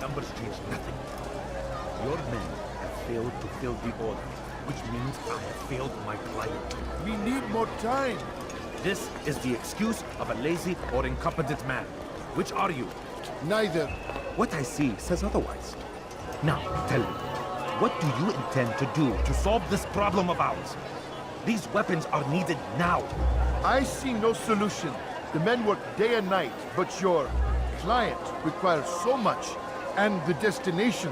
numbers change nothing. Your men have failed to fill the order, which means I have failed my client. We need more time. This is the excuse of a lazy or incompetent man. Which are you? Neither. What I see says otherwise. Now, tell me, what do you intend to do to solve this problem of ours? These weapons are needed now. I see no solution. The men work day and night, but your client requires so much, and the destination.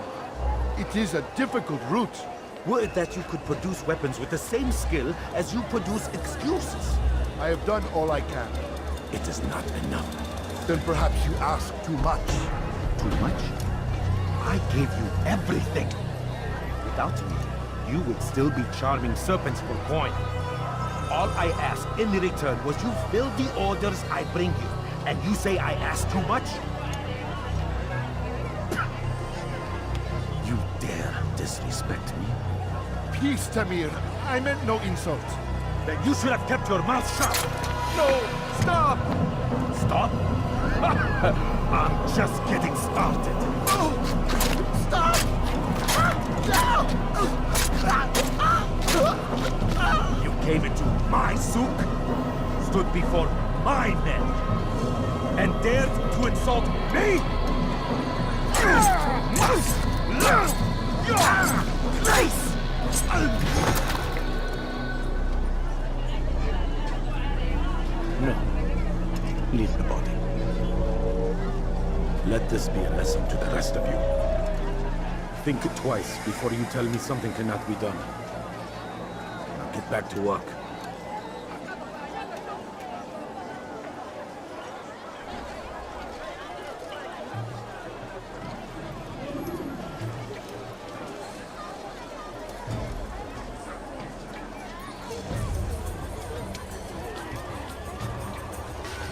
It is a difficult route. Were it that you could produce weapons with the same skill as you produce excuses? I have done all I can. It is not enough. Then perhaps you ask too much. Too much? I gave you everything. Without me, you would still be charming serpents for coin. All I ask in return was you fill the orders I bring you, and you say I ask too much? You dare disrespect me? Peace, Tamir. I meant no insult. Then you should have kept your mouth shut! No! Stop! Stop? I'm just getting started. Stop! You came into my souk, stood before my men, and dared to insult me? You must learn your place! No. Leave the body. Let this be a lesson to the rest of you. Think twice before you tell me something cannot be done. Now get back to work.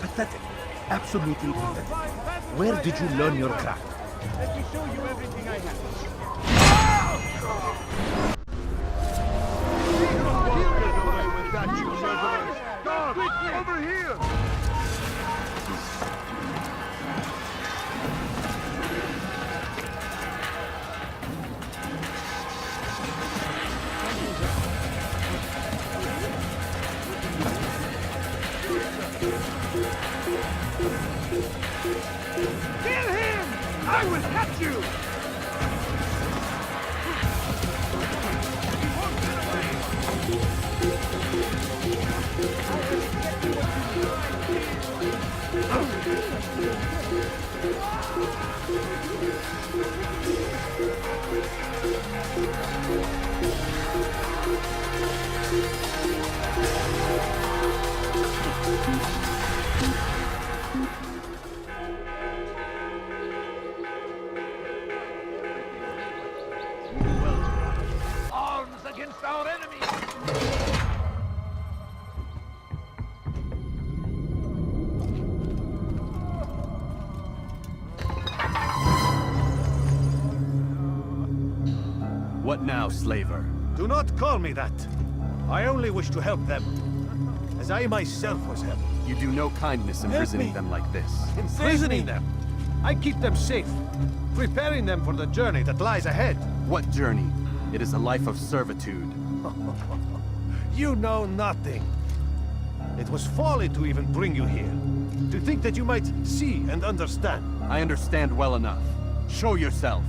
Pathetic. Absolutely pathetic. Where did you learn your craft? Let me show you everything I have. Stop! Over here! Kill him! I will catch you! Arms against our enemies! What now, slaver? Do not call me that. I only wish to help them, as I myself was helped. You do no kindness imprisoning them like this. Imprisoning them? I keep them safe, preparing them for the journey that lies ahead. What journey? It is a life of servitude. You know nothing. It was folly to even bring you here. To think that you might see and understand. I understand well enough. Show yourself.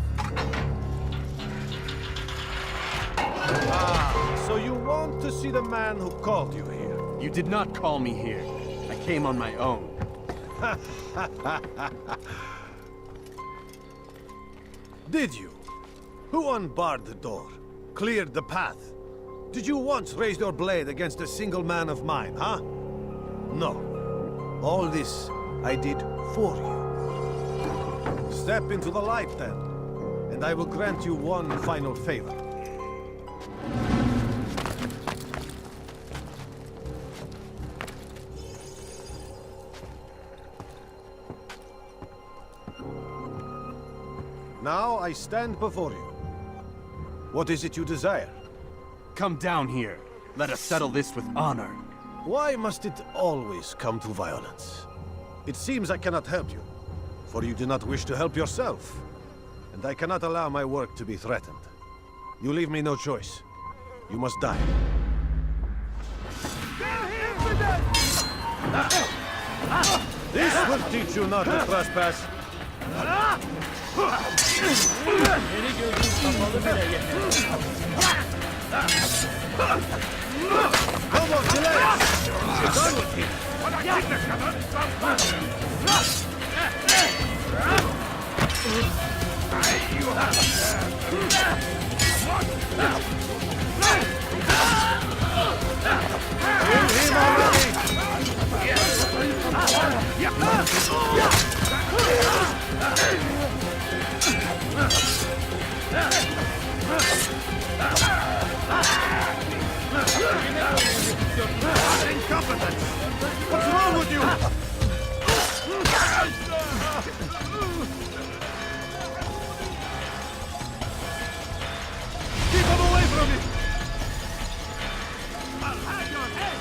Ah, so you want to see the man who called you here? You did not call me here. I came on my own. Did you? Who unbarred the door? Cleared the path? Did you once raise your blade against a single man of mine, huh? No. All this I did for you. Step into the light then, and I will grant you one final favor. Now I stand before you. What is it you desire? Come down here. Let us settle this with honor. Why must it always come to violence? It seems I cannot help you, for you do not wish to help yourself. and I cannot allow my work to be threatened. You leave me no choice. You must die. This will teach you not to trespass. No more delays! You're done with me! Kill him already! Incompetence! What's wrong with you? Keep him away from me! I'll have your head!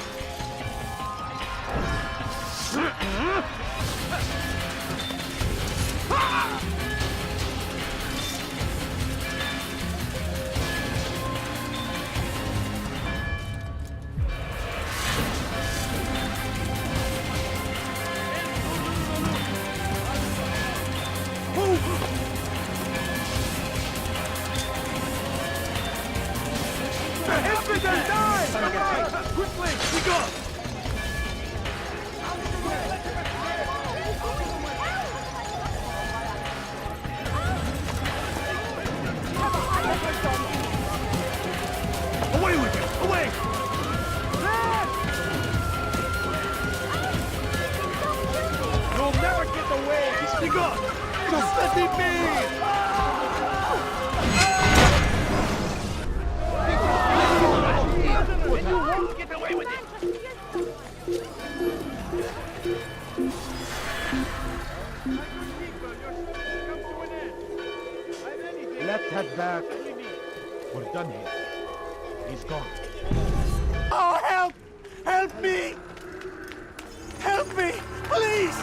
Quickly! We go! Away with you! Away! You'll never get away! Be gone! Just let me be! You won't get away with it! Let that back. We're done here. He's gone. Oh, help! Help me! Help me! Please!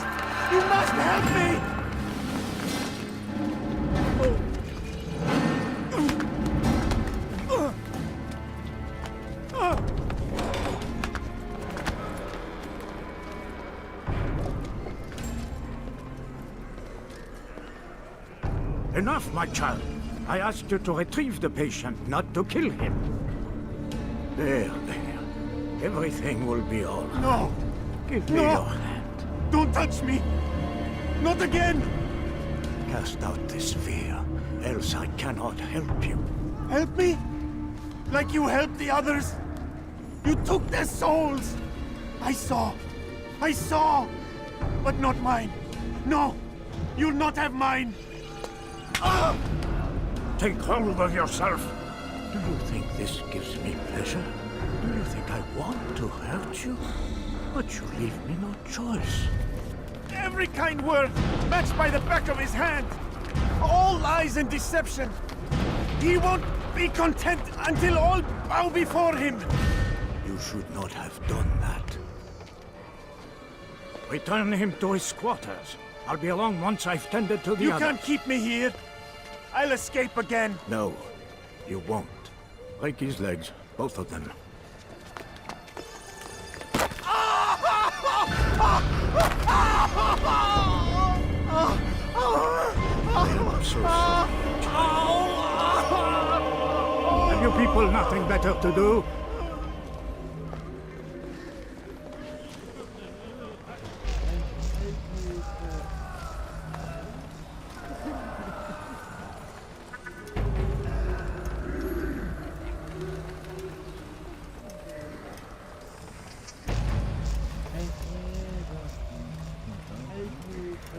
You must help me! Enough, my child. I asked you to retrieve the patient, not to kill him. There. Everything will be all right. No! Give me your hand. Don't touch me! Not again! Cast out this fear, else I cannot help you. Help me? Like you helped the others? You took their souls! I saw! But not mine! No! You'll not have mine! Take hold of yourself. Do you think this gives me pleasure? Do you think I want to hurt you? But you leave me no choice. Every kind word matched by the back of his hand! All lies and deception! He won't be content until all bow before him! You should not have done that. Return him to his quarters. I'll be along once I've tended to the You others. can't keep me here! I'll escape again! No, you won't. Break his legs, both of them. I'm so sorry. Have you people nothing better to do?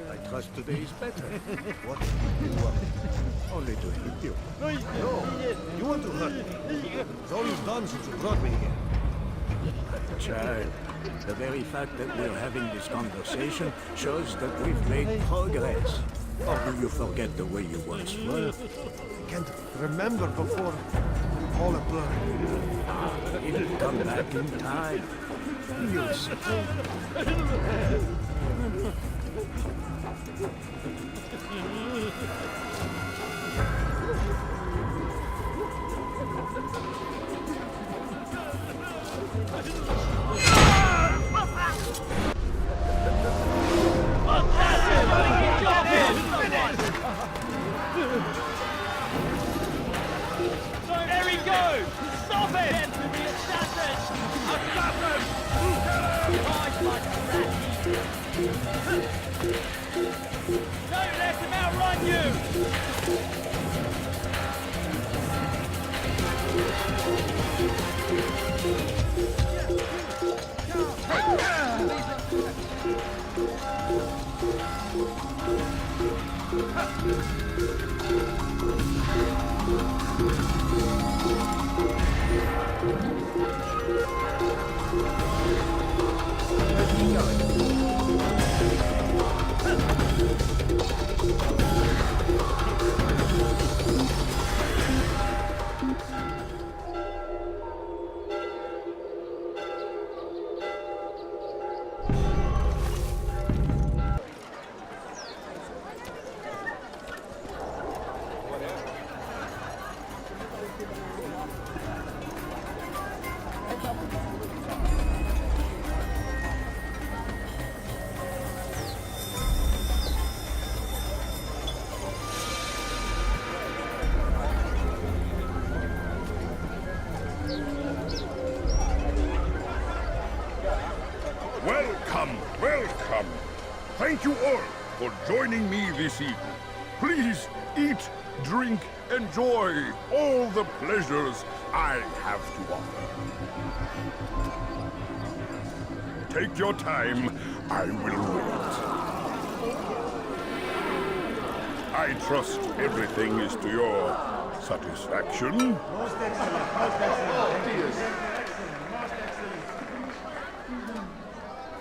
I trust today is better. What do you want? Only to help you. No, you want to hurt me. It's all you've done since you brought me here. Child, the very fact that we're having this conversation shows that we've made progress. Or do you forget the way you once were? I can't remember before all a blur. It'll come back in time. You'll see. There he goes! Stop it! Get to the assassin! Assassin! Don't let him outrun you! Welcome, welcome. Thank you all for joining me this evening. Please eat, drink, enjoy all the pleasures I have to offer. Take your time, I will wait. I trust everything is to your satisfaction. Most excellent. Most excellent.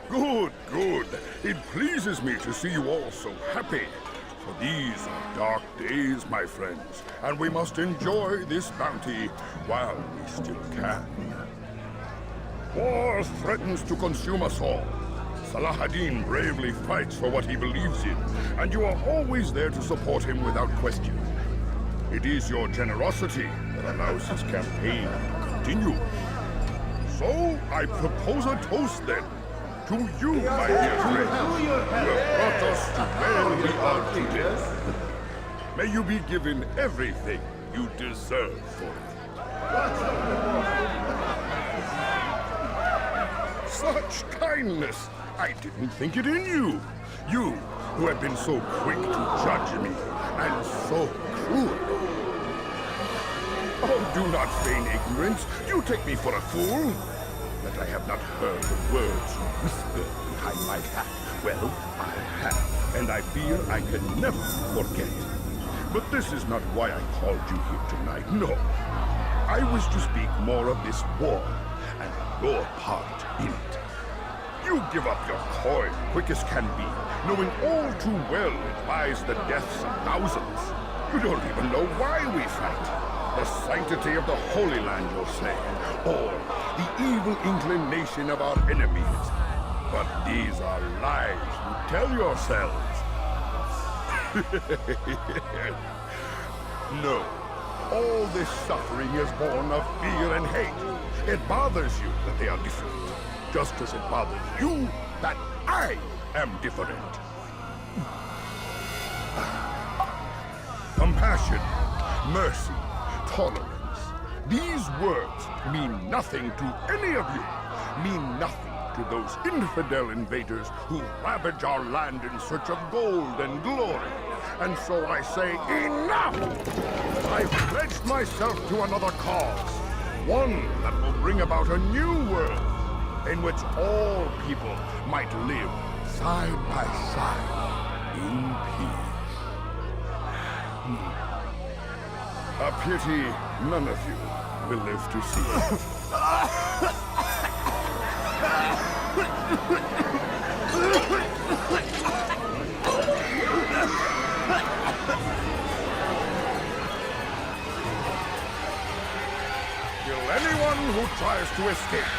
Good, good. It pleases me to see you all so happy. For these are dark days, my friends, and we must enjoy this bounty while we still can. War threatens to consume us all. Salah ad-Din bravely fights for what he believes in, and you are always there to support him without question. It is your generosity that allows his campaign to continue. So, I propose a toast then. To you, my dear friends, you have brought us to where we are today. May you be given everything you deserve for it. Such kindness! I didn't think it in you. You, who have been so quick to judge me, and so cruel. Oh, do not feign ignorance. You take me for a fool. That I have not heard the words you whispered behind my hat. Well, I have, and I fear I can never forget. But this is not why I called you here tonight, no. I wish to speak more of this war, and your part in it. You give up your coin quick as can be, knowing all too well it buys the deaths of thousands. You don't even know why we fight. The sanctity of the Holy Land, you'll say, or the evil inclination of our enemies. But these are lies you tell yourselves. No, all this suffering is born of fear and hate. It bothers you that they are different, just as it bothers you that I am different. Compassion, mercy, tolerance. These words mean nothing to any of you, mean nothing to those infidel invaders who ravage our land in search of gold and glory. And so I say, enough! I've pledged myself to another cause, one that will bring about a new world, in which all people might live side by side in peace. A pity none of you will live to see it. Kill anyone who tries to escape.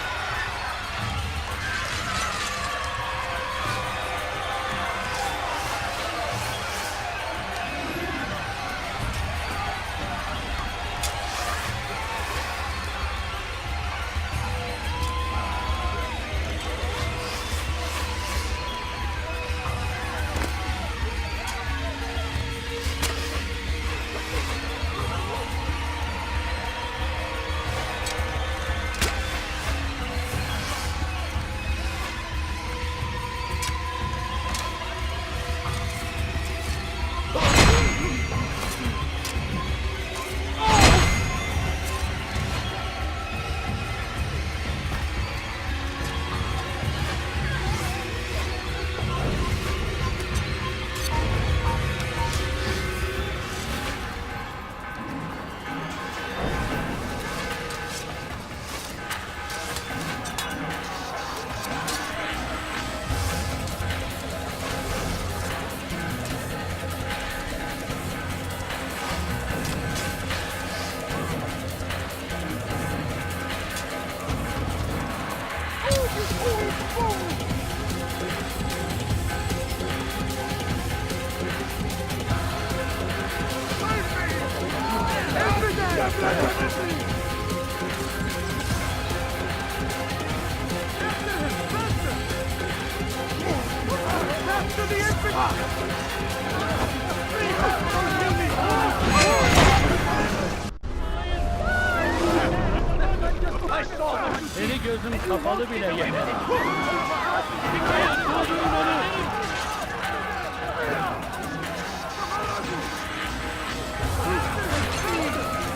Seni gözüm kapalı bile yemedim.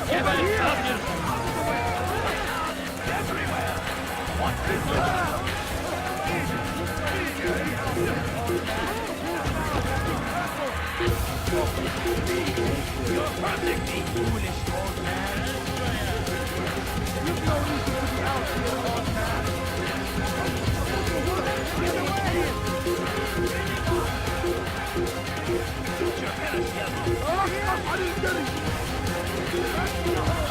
Geber tamir. You're perfectly foolish, old man. You've no reason to be out here, old man. Get away! Put your head together. I didn't get it! Get away!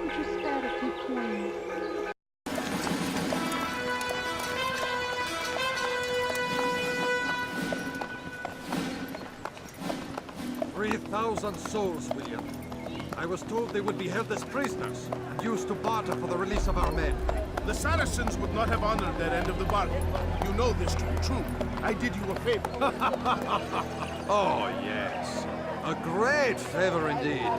Would you spare a few coins? 3,000 souls, William. I was told they would be held as prisoners and used to barter for the release of our men. The Saracens would not have honored their end of the bargain. You know this to be true. I did you a favor. Oh, yes. A great favor indeed.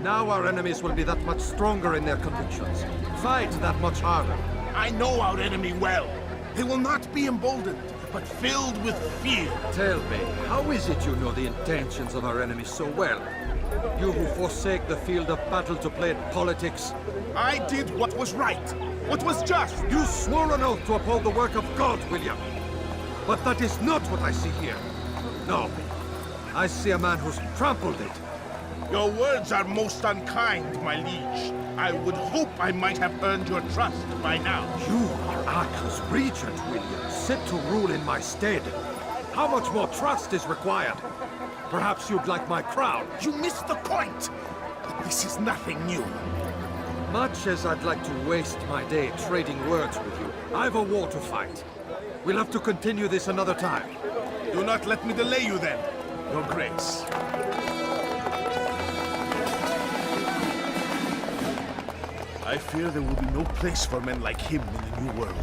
Now our enemies will be that much stronger in their convictions. Fight that much harder. I know our enemy well. They will not be emboldened, but filled with fear. Tell me, how is it you know the intentions of our enemies so well? You who forsake the field of battle to play at politics. I did what was right, what was just. You swore an oath to uphold the work of God, William. But that is not what I see here. No. I see a man who's trampled it. Your words are most unkind, my liege. I would hope I might have earned your trust by now. You are Acre's regent, William, set to rule in my stead. How much more trust is required? Perhaps you'd like my crown. You missed the point! This is nothing new. Much as I'd like to waste my day trading words with you, I've a war to fight. We'll have to continue this another time. Do not let me delay you then, Your Grace. I fear there will be no place for men like him in the New World.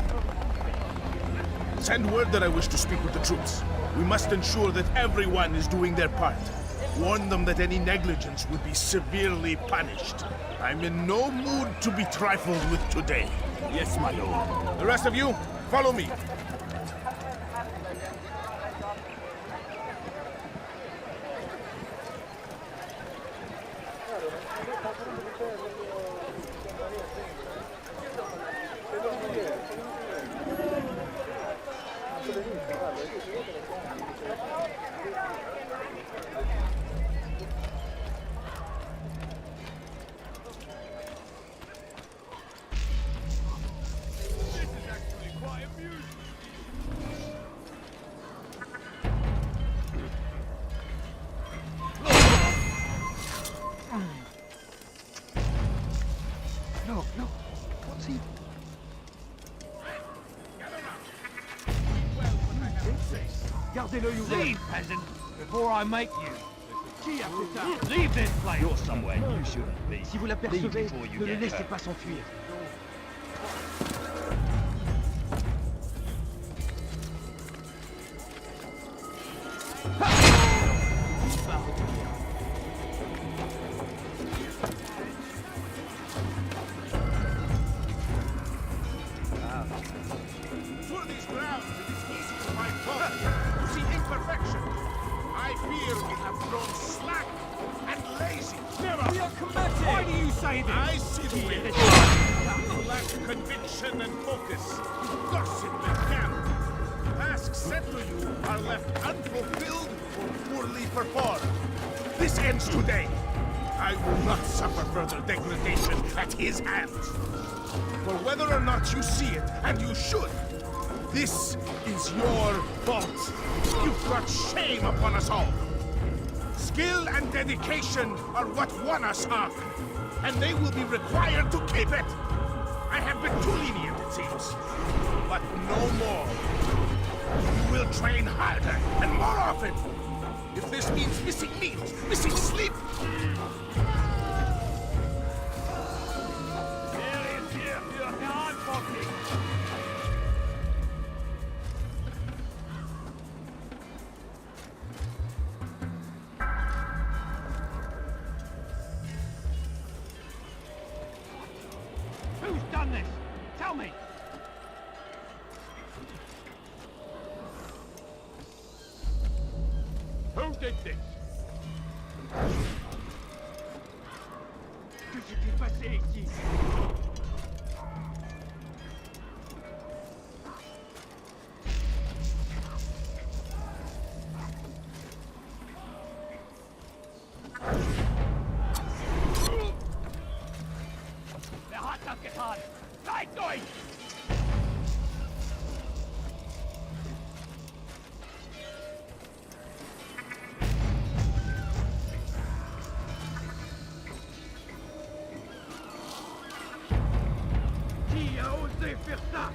Send word that I wish to speak with the troops. We must ensure that everyone is doing their part. Warn them that any negligence would be severely punished. I'm in no mood to be trifled with today. Yes, my lord. The rest of you, follow me. Leave, peasant, before I make you. Leave this place. You're somewhere you shouldn't be. Si vous l'apercevez, ne le laissez pas s'enfuir. Through these grounds, it is easy to find fault. You see imperfection. I fear we have grown slack and lazy. Never. We are committed. Why do you say this? I see the way. You lack conviction and focus. You gossip and gamble. Tasks set to you are left unfulfilled or poorly performed. This ends today. I will not suffer further degradation at his hands. For whether or not you see it, and you should, this is your fault. You've brought shame upon us all. Skill and dedication are what won us Ark, and they will be required to keep it. I have been too lenient, it seems, but no more. You will train harder and more often. If this means missing meals, missing sleep. Who's done this? Tell me! Who did this? Que s'est-il passé ici? Wer hat das getan? Zeigt euch! Qui a osé faire ça?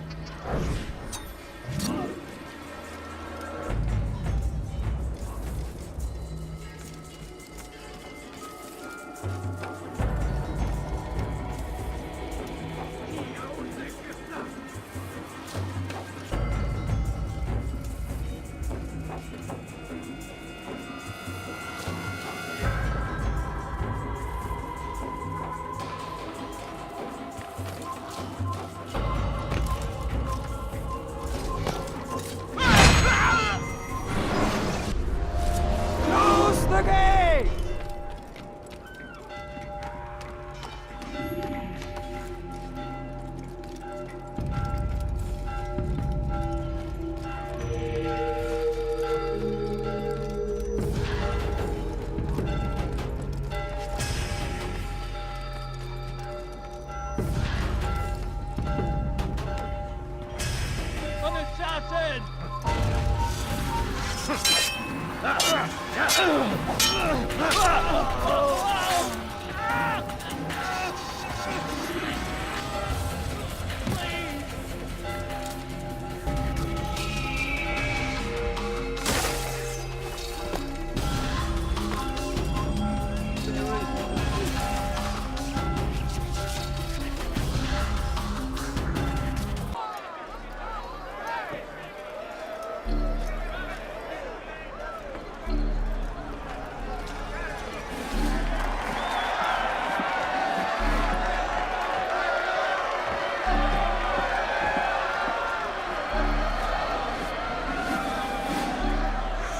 An assassin!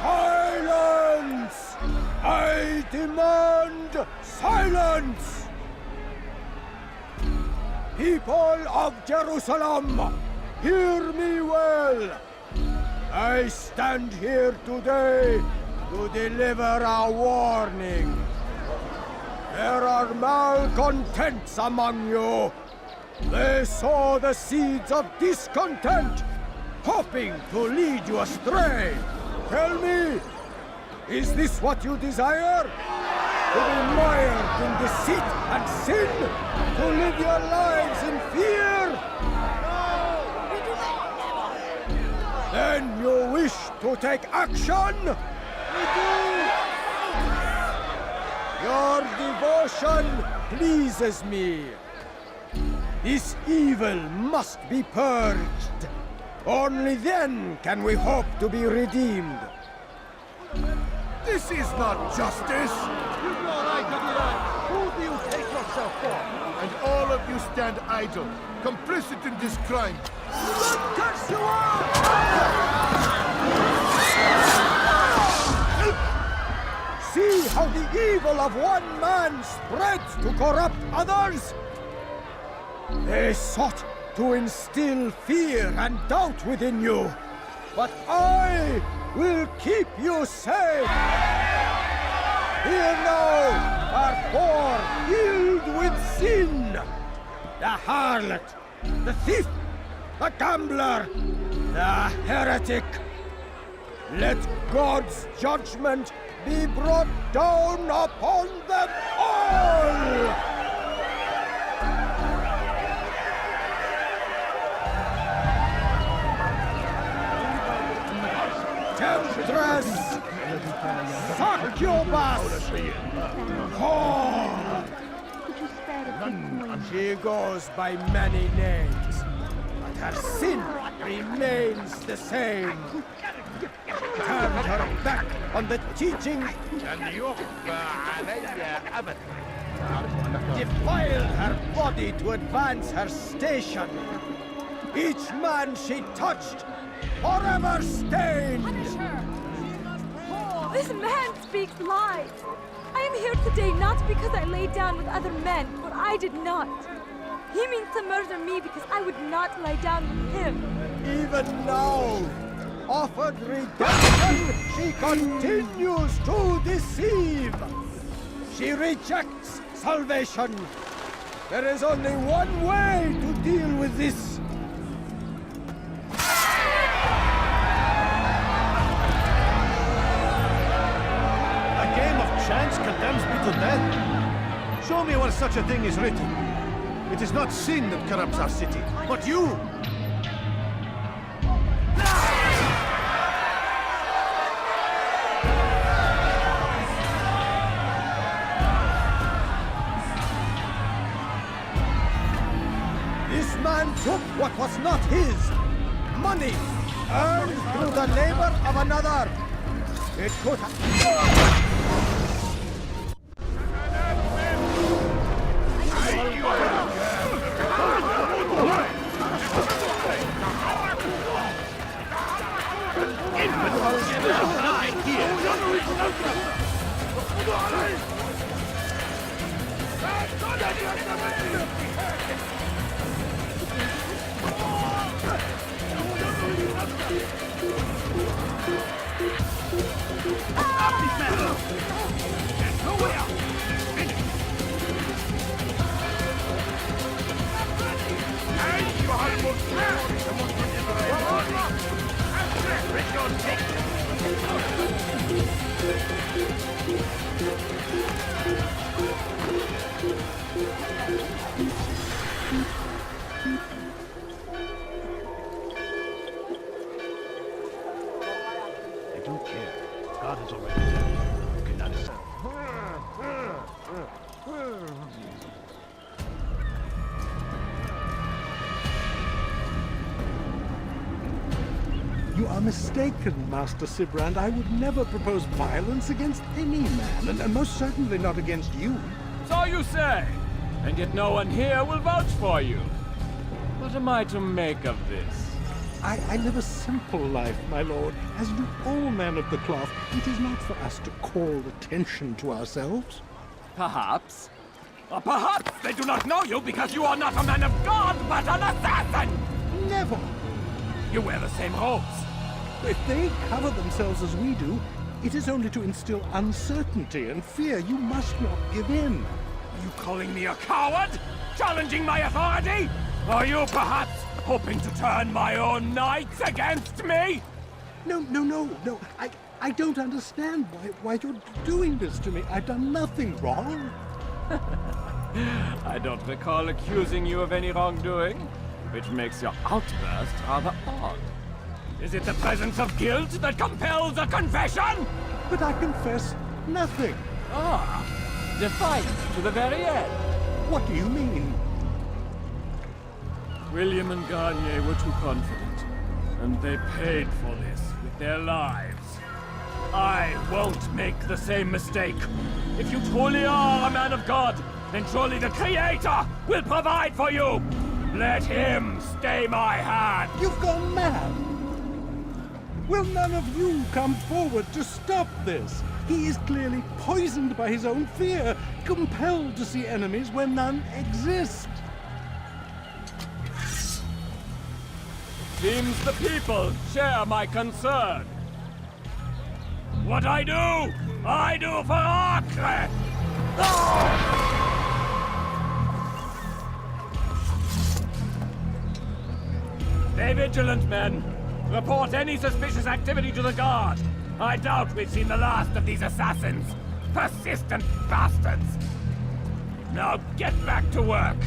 Silence! I demand silence! People of Jerusalem, hear me well! I stand here today to deliver a warning. There are malcontents among you. They sow the seeds of discontent, hoping to lead you astray. Tell me, is this what you desire? To be mired in deceit and sin? To live your lives in fear? No, we do not. Then you wish to take action? We do. Your devotion pleases me. This evil must be purged. Only then can we hope to be redeemed. This is not justice! You've no right to do that! Who do you take yourself for? And all of you stand idle, complicit in this crime. Curse you all! See how the evil of one man spreads to corrupt others? They sought to instill fear and doubt within you, but I will keep you safe. Here now are poor, filled with sin. the harlot, the thief, the gambler, the heretic. Let God's judgment be brought down upon them all! Temptress! Succubus! Whore! Could you spare a few coins? She goes by many names, but her sin remains the same. Turned her back on the teaching, defiled her body to advance her station. Each man she touched, forever stained. This man speaks lies. I am here today not because I lay down with other men, for I did not. He means to murder me because I would not lie down with him. Even now, offered redemption, she continues to deceive. She rejects salvation. There is only one way to deal with this. A game of chance condemns me to death? Show me where such a thing is written. It is not sin that corrupts our city, but you! This man took what was not his. Money, earned through the labor of another. It could have... I don't care. God has already done it. You cannot assault. You are mistaken, Master Sibrand. I would never propose violence against any man, and most certainly not against you. So you say, and yet no one here will vouch for you. What am I to make of this? I live a simple life, my lord, as do all men of the cloth. It is not for us to call attention to ourselves. Perhaps. Or perhaps they do not know you because you are not a man of God, but an assassin! Never! You wear the same robes. If they cover themselves as we do, it is only to instill uncertainty and fear. You must not give in. Are you calling me a coward? Challenging my authority? Are you perhaps hoping to turn my own knights against me? No. I don't understand why you're doing this to me. I've done nothing wrong. I don't recall accusing you of any wrongdoing, which makes your outburst rather odd. Is it the presence of guilt that compels a confession? But I confess nothing. Ah, defiant to the very end. What do you mean? William and Garnier were too confident, and they paid for this with their lives. I won't make the same mistake. If you truly are a man of God, then surely the Creator will provide for you. Let him stay my hand. You've gone mad. Will none of you come forward to stop this? He is clearly poisoned by his own fear, compelled to see enemies where none exist. Seems the people share my concern. What I do for Acre! Stay vigilant, men. Report any suspicious activity to the guard. I doubt we've seen the last of these assassins. Persistent bastards! Now get back to work!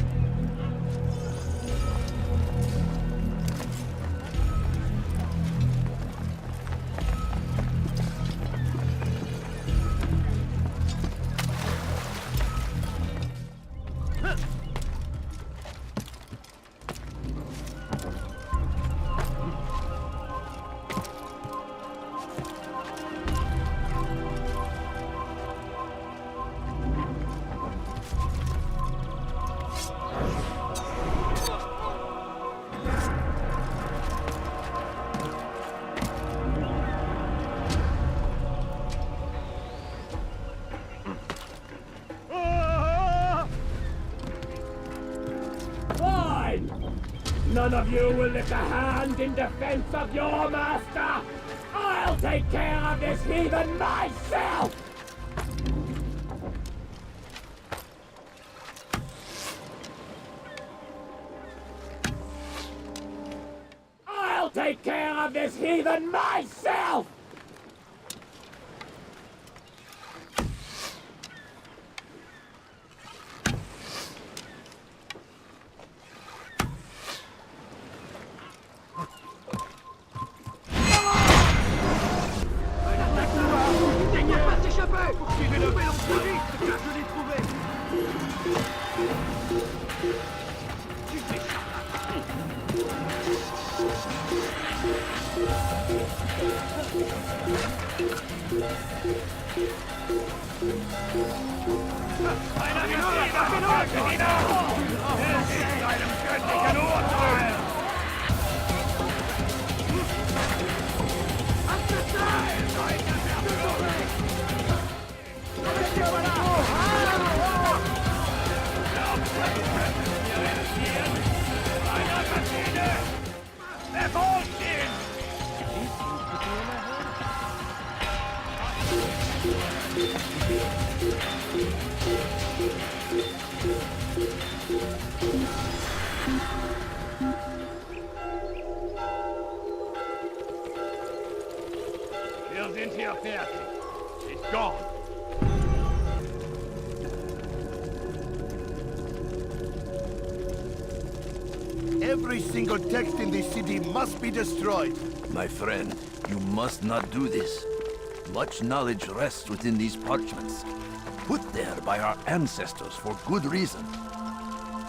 None of you will lift a hand in defense of your master! I'll take care of this heathen myself! I'll take care of this heathen myself! Wir sind hier fertig. It's gone. Every single text in this city must be destroyed. My friend, you must not do this. Much knowledge rests within these parchments, put there by our ancestors for good reason.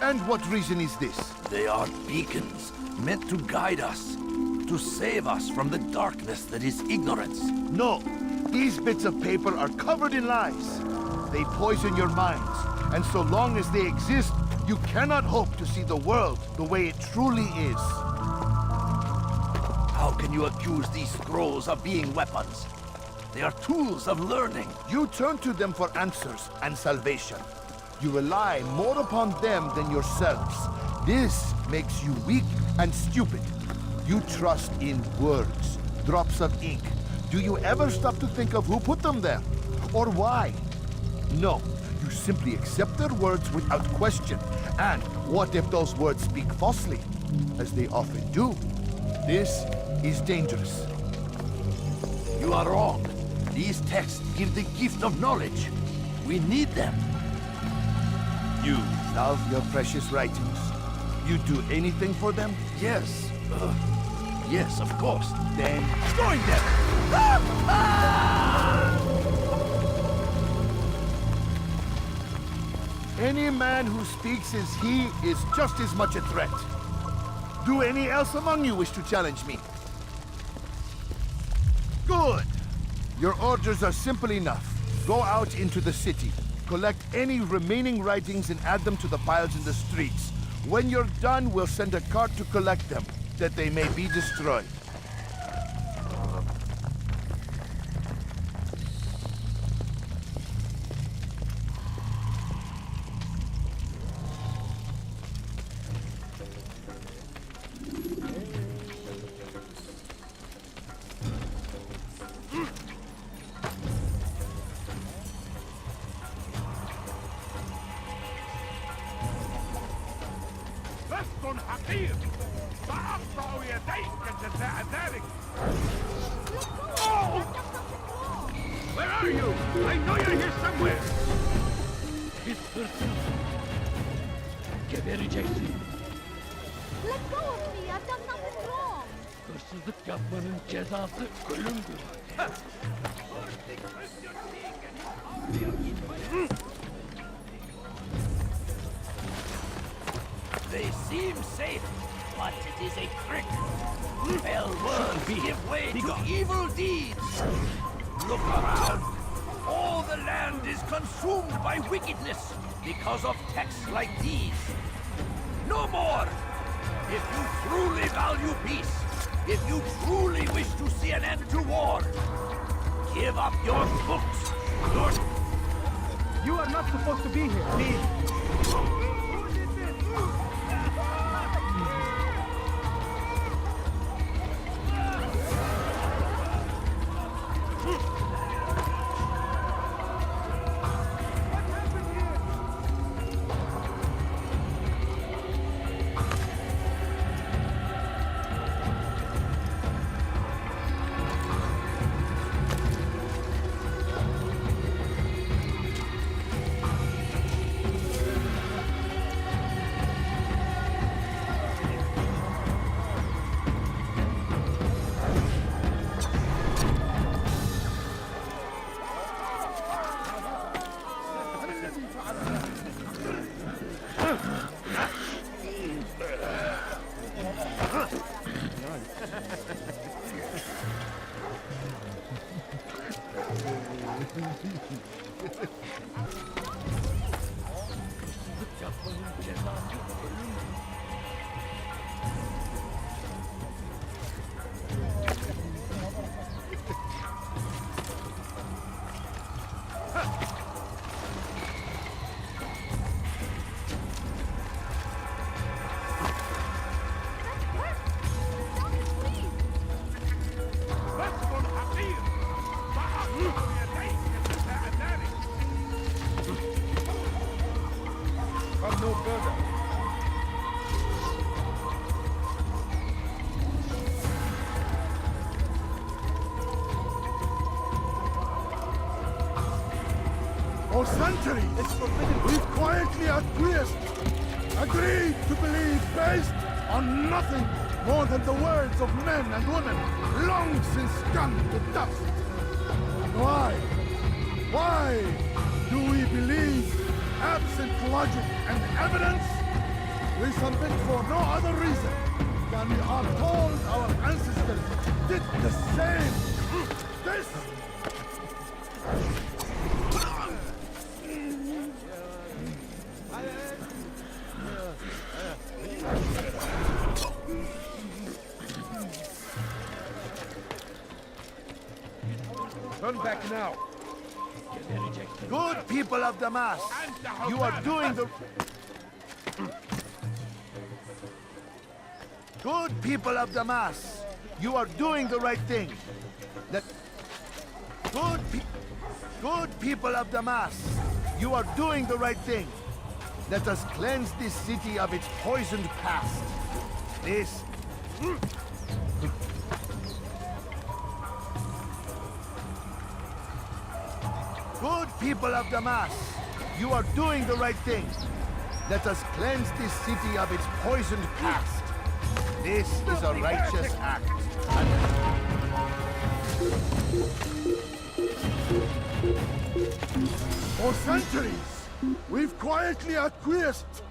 And what reason is this? They are beacons, meant to guide us, to save us from the darkness that is ignorance. No, these bits of paper are covered in lies. They poison your minds, and so long as they exist, you cannot hope to see the world the way it truly is. How can you accuse these scrolls of being weapons? They are tools of learning. You turn to them for answers and salvation. You rely more upon them than yourselves. This makes you weak and stupid. You trust in words, drops of ink. Do you ever stop to think of who put them there? Or why? No, you simply accept their words without question. And what if those words speak falsely? As they often do. This is dangerous. You are wrong. These texts give the gift of knowledge. We need them. You love your precious writings. You do anything for them? Yes. Yes, of course. Then join them! Any man who speaks as he is just as much a threat. Do any else among you wish to challenge me? Good! Your orders are simple enough. Go out into the city. Collect any remaining writings and add them to the piles in the streets. When you're done, we'll send a cart to collect them, that they may be destroyed. Lasst uns hier! فأقطع يديك جزاء ذلك. Where are you? I know you're here somewhere. Pis hırsız. Gebereceksin. Let go of me! I've done nothing wrong! Hırsızlık yapmanın cezası ölümdür. They seem safe, but it is a trick. Well words give way to evil deeds. Look around. All the land is consumed by wickedness because of texts like these. No more! If you truly value peace, if you truly wish to see an end to war, give up your books, your... You are not supposed to be here. Leave. For centuries, we've quietly acquiesced, agreed to believe based on nothing more than the words of men and women, long since gone to dust. And why? Why do we believe, absent logic and evidence? We submit for no other reason than we are told our ancestors did the same. This Turn back now. Good people of Damas, you are doing the... Good people of Damas, you are doing the right thing. Good people of Damas, you are doing the right thing. Let us cleanse this city of its poisoned past. This... Good people of Damas, you are doing the right thing. Let us cleanse this city of its poisoned past. This is a righteous act. For centuries, we've quietly acquiesced,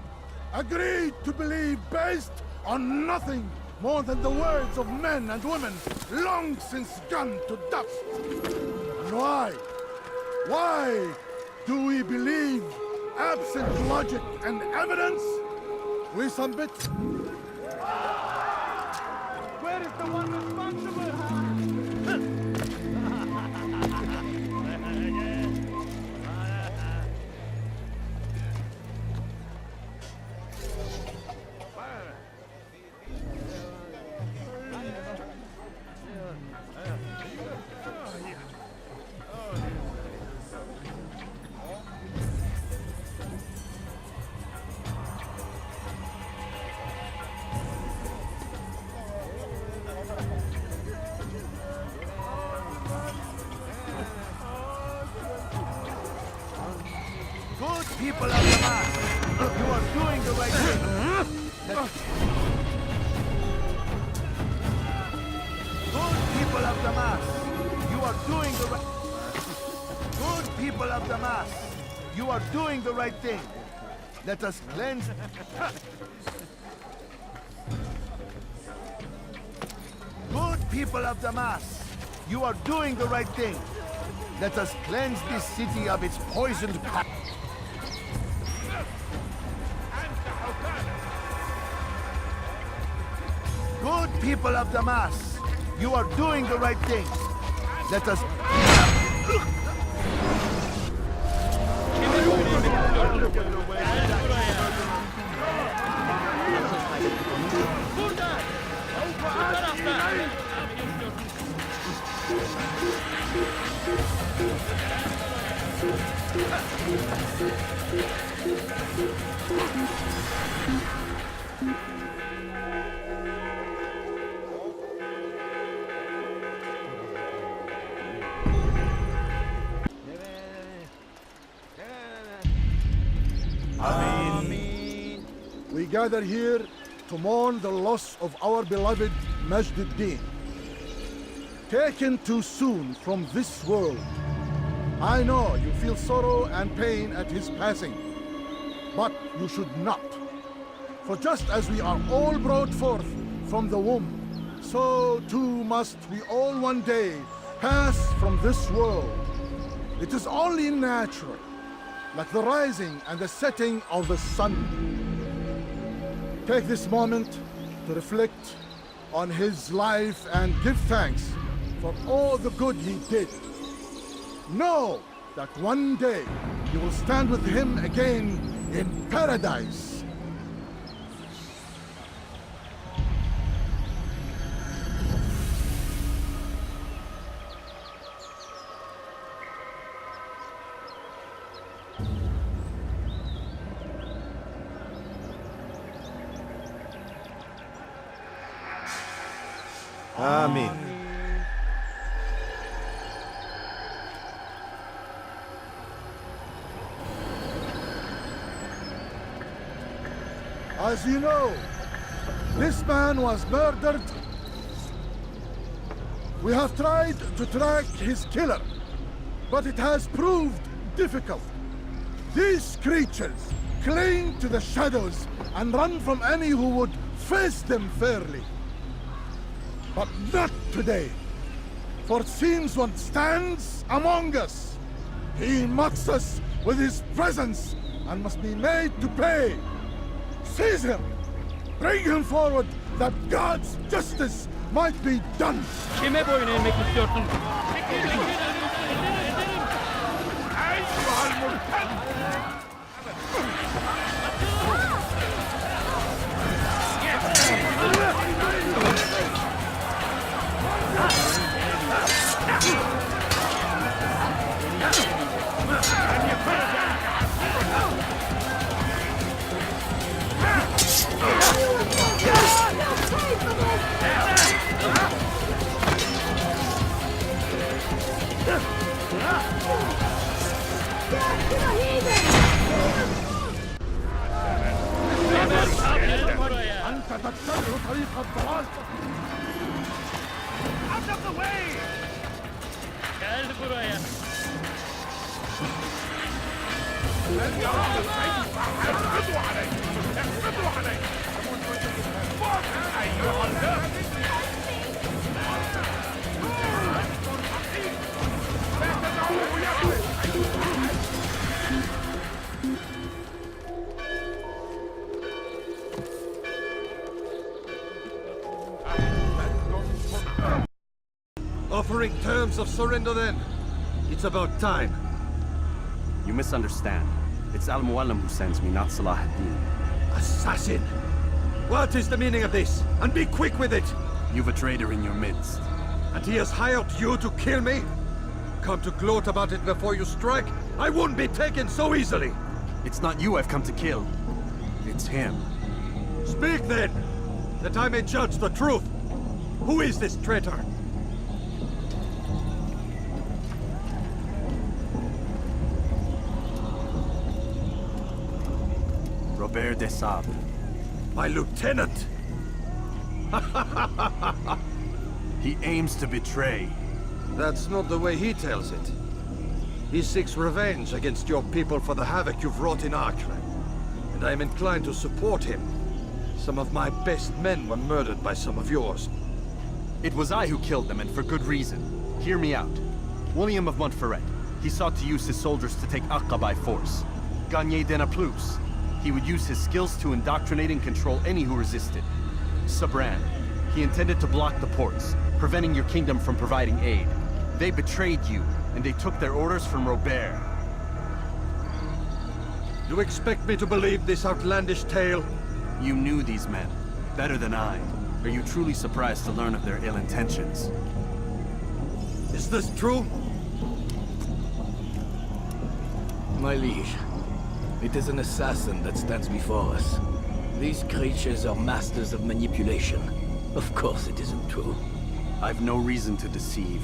agreed to believe based on nothing more than the words of men and women, long since gone to dust. And why? Why do we believe, absent logic and evidence, we submit? Where is the one responsible, huh? people of Damas, you are doing the right thing. Good people of Damas, you are doing the right... Good people of Damas, you are doing the right thing. Let us cleanse... Good people of Damas, you are doing the right thing. Let us cleanse this city of its poisoned path. Good people of Damas, you are doing the right thing. Let us... We gather here to mourn the loss of our beloved Majd-ud-Din. Taken too soon from this world. I know you feel sorrow and pain at his passing, but you should not. For just as we are all brought forth from the womb, so too must we all one day pass from this world. It is only natural, like the rising and the setting of the sun. Take this moment to reflect on his life and give thanks for all the good he did. Know that one day you will stand with him again in paradise. Amen. As you know, this man was murdered. We have tried to track his killer, but it has proved difficult. These creatures cling to the shadows and run from any who would face them fairly. But not today, for it seems one stands among us. He mocks us with his presence and must be made to pay. Seize him! Bring him forward that God's justice might be done! Kime boyun eğmek istiyorsun? Out of the way! Gel buraya. احفظوا علي! احفظوا علي! أيها الناس! لا تدعوه يقف! Offering terms of surrender then. It's about time. You misunderstand. It's Mualim who sends me, not Salah ad-Din. Assassin! What is the meaning of this? And be quick with it! You've a traitor in your midst. And he has hired you to kill me? Come to gloat about it before you strike? I won't be taken so easily! It's not you I've come to kill. It's him. Speak then, that I may judge the truth. Who is this traitor? Robert de Sable. My lieutenant! He aims to betray. That's not the way he tells it. He seeks revenge against your people for the havoc you've wrought in Acre. And I am inclined to support him. Some of my best men were murdered by some of yours. It was I who killed them, and for good reason. Hear me out. William of Montferrat. He sought to use his soldiers to take Acre by force. Gagné de Naplouse. He would use his skills to indoctrinate and control any who resisted. Sabran. He intended to block the ports, preventing your kingdom from providing aid. They betrayed you, and they took their orders from Robert. You expect me to believe this outlandish tale? You knew these men, better than I. Are you truly surprised to learn of their ill intentions? Is this true? My liege, it is an assassin that stands before us. These creatures are masters of manipulation. Of course it isn't true. I've no reason to deceive.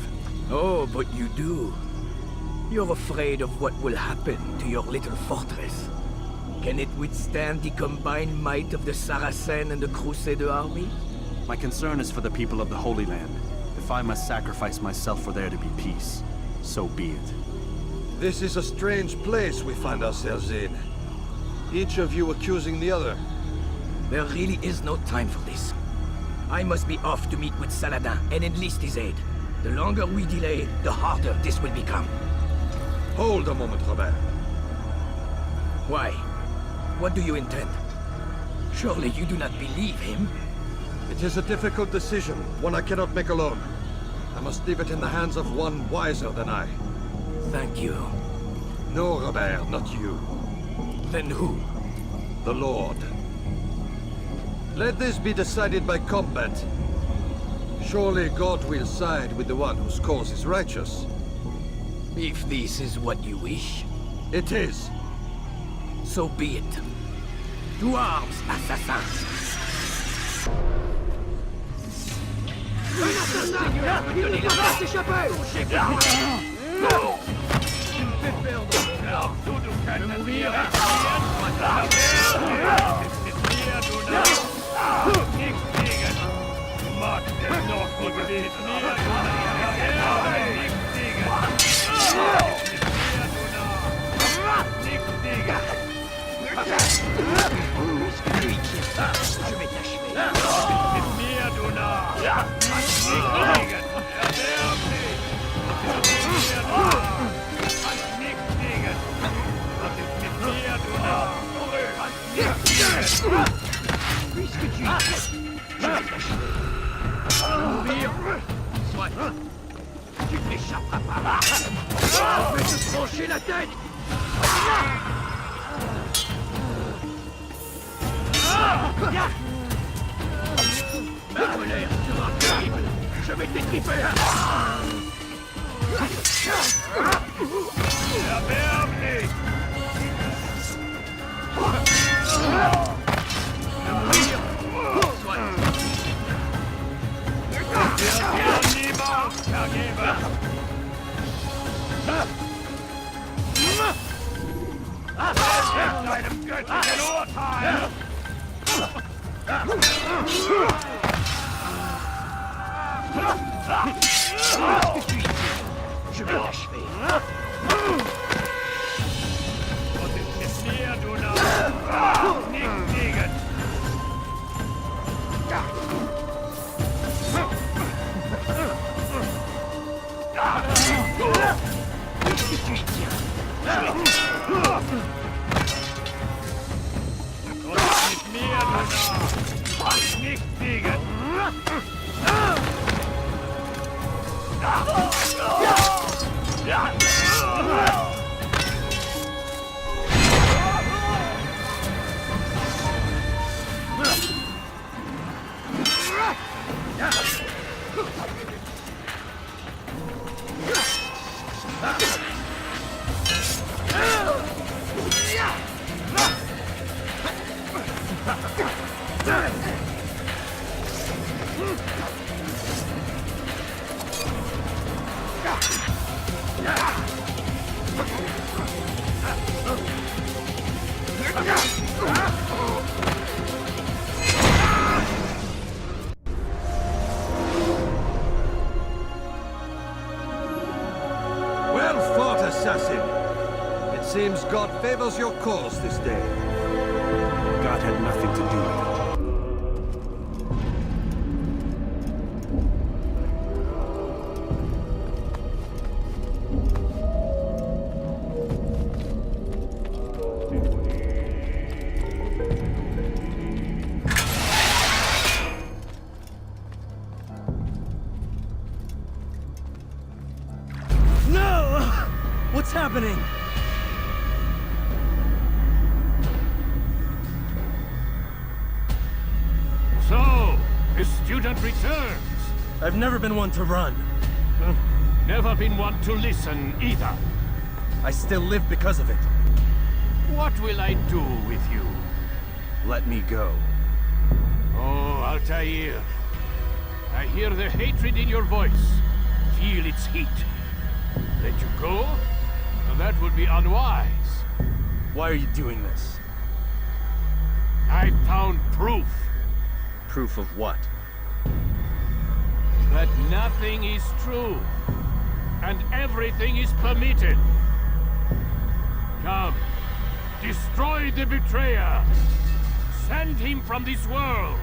Oh, but you do. You're afraid of what will happen to your little fortress. Can it withstand the combined might of the Saracen and the Crusader army? My concern is for the people of the Holy Land. If I must sacrifice myself for there to be peace, so be it. This is a strange place we find ourselves in. Each of you accusing the other. There really is no time for this. I must be off to meet with Saladin and enlist his aid. The longer we delay, the harder this will become. Hold a moment, Robert. Why? What do you intend? Surely you do not believe him? It is a difficult decision, one I cannot make alone. I must leave it in the hands of one wiser than I. Thank you. No, Robert, not you. Then who? The Lord. Let this be decided by combat. Surely God will side with the one whose cause is righteous. If this is what you wish. It is. So be it. To arms, assassins! Un assassin! Il ne va pas s'échapper! Tu me fais perdre! Je mourir! Je vais t'achever! Puisque tu y es, je vais t'achever. Mourir, soit. Tu ne m'échapperas pas. Je vais te trancher la tête. Ma colère sera terrible. Je vais t'étriper. Je vais l'achever. Puisque tu y tiens. Seems God favors your cause this day. God had nothing to do with it. What's happening? So, a student returns. I've never been one to run. Never been one to listen either. I still live because of it. What will I do with you? Let me go. Oh, Altair. I hear the hatred in your voice. Feel its heat. Let you go? That would be unwise. Why are you doing this? I found proof. Proof of what? That nothing is true. And everything is permitted. Come. Destroy the betrayer. Send him from this world.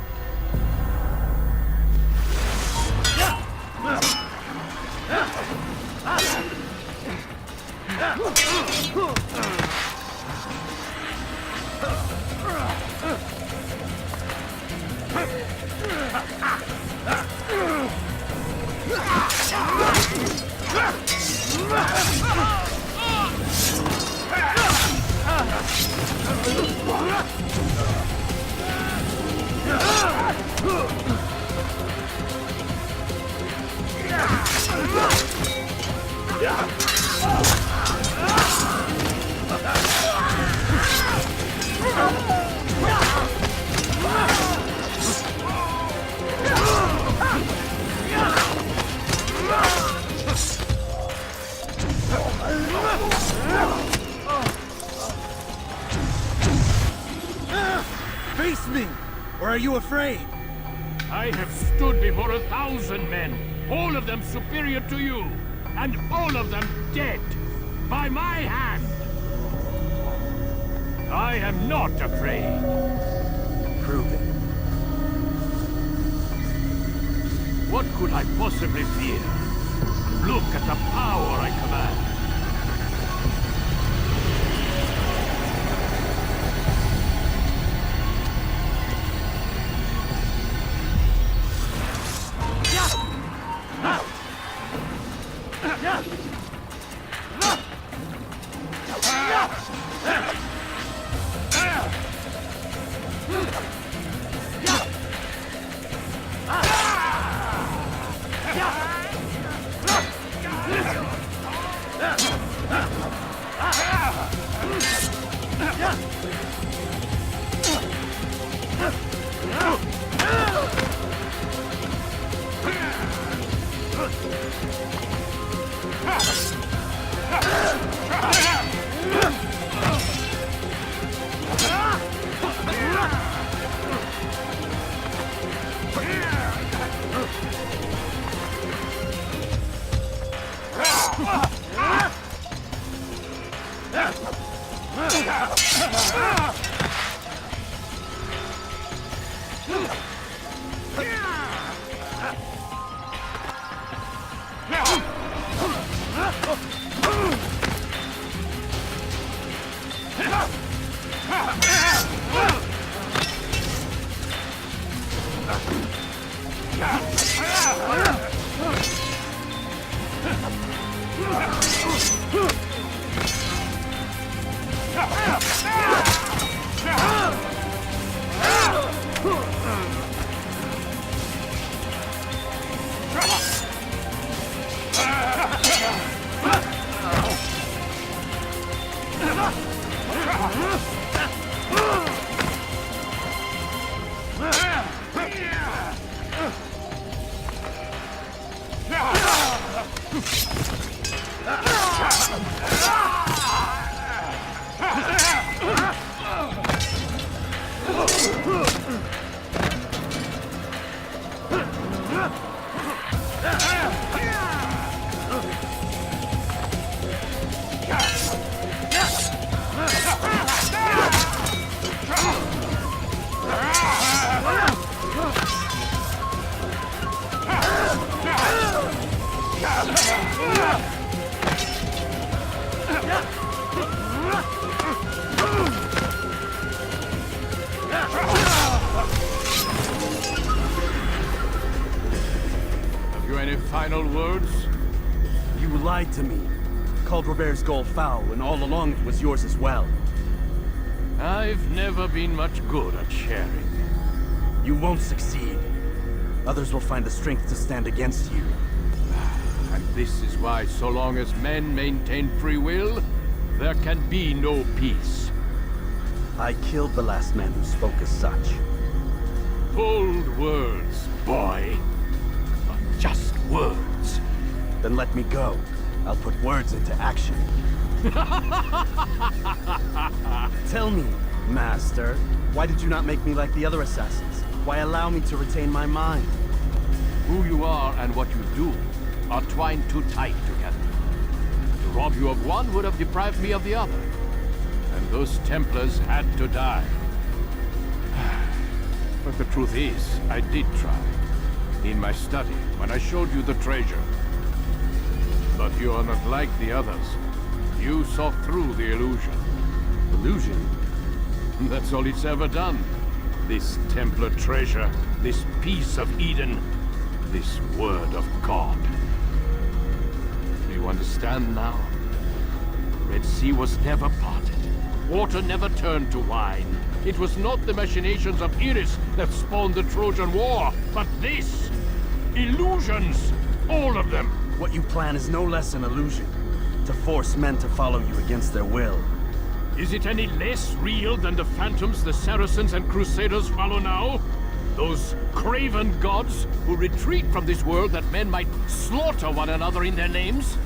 Face me! Or are you afraid? I have stood before 1,000 men, all of them superior to you, and all of them dead, by my hand. I am not afraid. Prove it. What could I possibly fear? Look at the power I command. any final words? You lied to me. Called Robert's goal foul, when all along it was yours as well. I've never been much good at sharing. You won't succeed. Others will find the strength to stand against you. And this is why, so long as men maintain free will, there can be no peace. I killed the last man who spoke as such. Bold words, boy. But just words. Then let me go. I'll put words into action. Tell me, Master, why did you not make me like the other assassins? Why allow me to retain my mind? Who you are and what you do are twined too tight together. To rob you of one would have deprived me of the other. And those Templars had to die. But the truth is, I did try. In my study, when I showed you the treasure. But you are not like the others. You saw through the illusion. Illusion? That's all it's ever done. This Templar treasure, this piece of Eden, this word of God. Do you understand now? Red Sea was never parted. Water never turned to wine. It was not the machinations of Iris that spawned the Trojan War, but this! Illusions! All of them! What you plan is no less an illusion. To force men to follow you against their will. Is it any less real than the phantoms the Saracens and Crusaders follow now? Those craven gods who retreat from this world that men might slaughter one another in their names?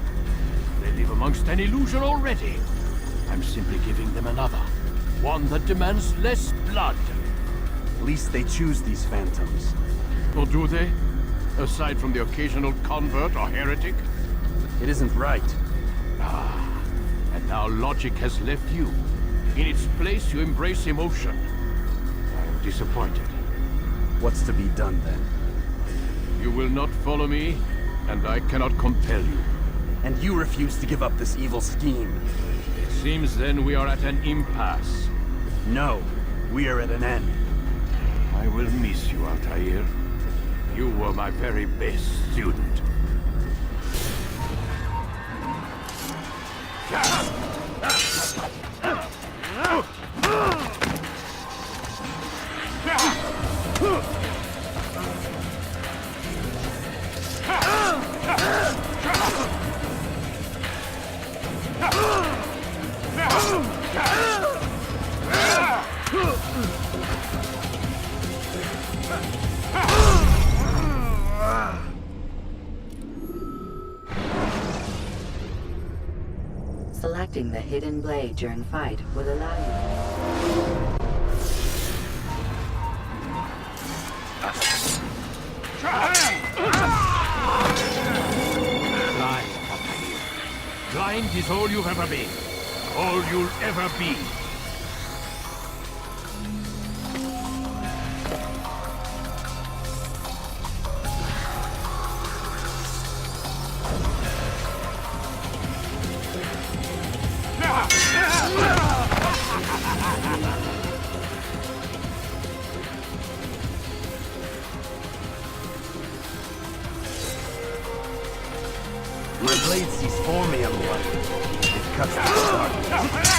They live amongst an illusion already. I'm simply giving them another. One that demands less blood. At least they choose these phantoms. Or do they? Aside from the occasional convert or heretic? It isn't right. Ah, and now logic has left you. In its place, you embrace emotion. I am disappointed. What's to be done then? You will not follow me, and I cannot compel you. And you refuse to give up this evil scheme. It seems then we are at an impasse. No, we are at an end. I will miss you, Altair. You were my very best student. Selecting the hidden blade during fight will allow you. Blind, Altair. Blind is all you've ever been. All you'll ever be. My blade sees for me, Mualim. It cuts through the darkness.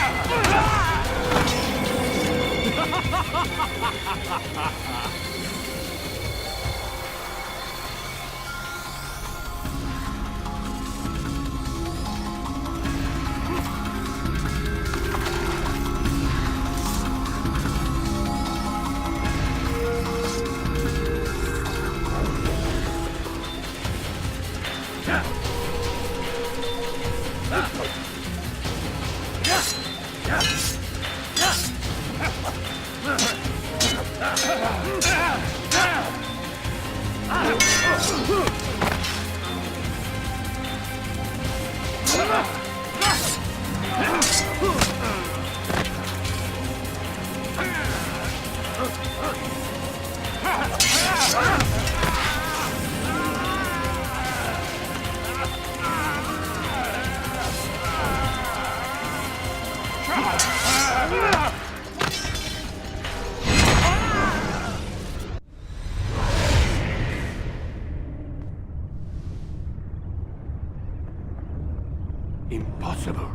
Impossible.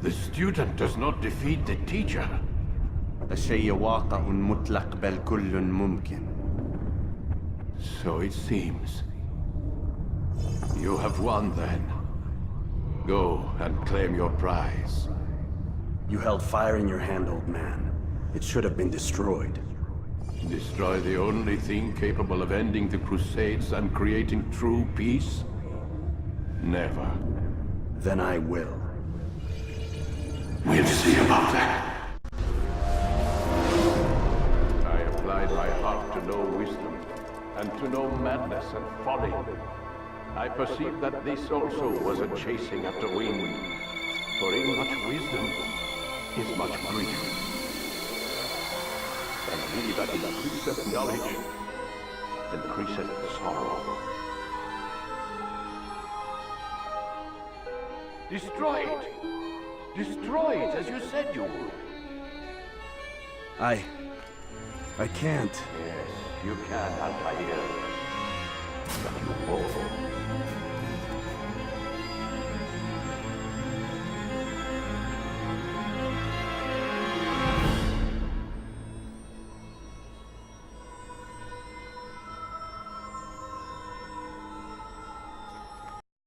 The student does not defeat the teacher. الشيء واقع مطلق بل كل ممكن. So it seems. You have won then. Go and claim your prize. You held fire in your hand, old man. It should have been destroyed. Destroy the only thing capable of ending the Crusades and creating true peace? Never. Then I will. We'll see about that. I applied my heart to know wisdom, and to know madness and folly. I perceived that this also was a chasing after wind. For in much wisdom is much grief. And he that increaseth knowledge, increaseth sorrow. Destroy it! Destroy it, as you said you would. I can't. Yes, you can, Altair. But you won't.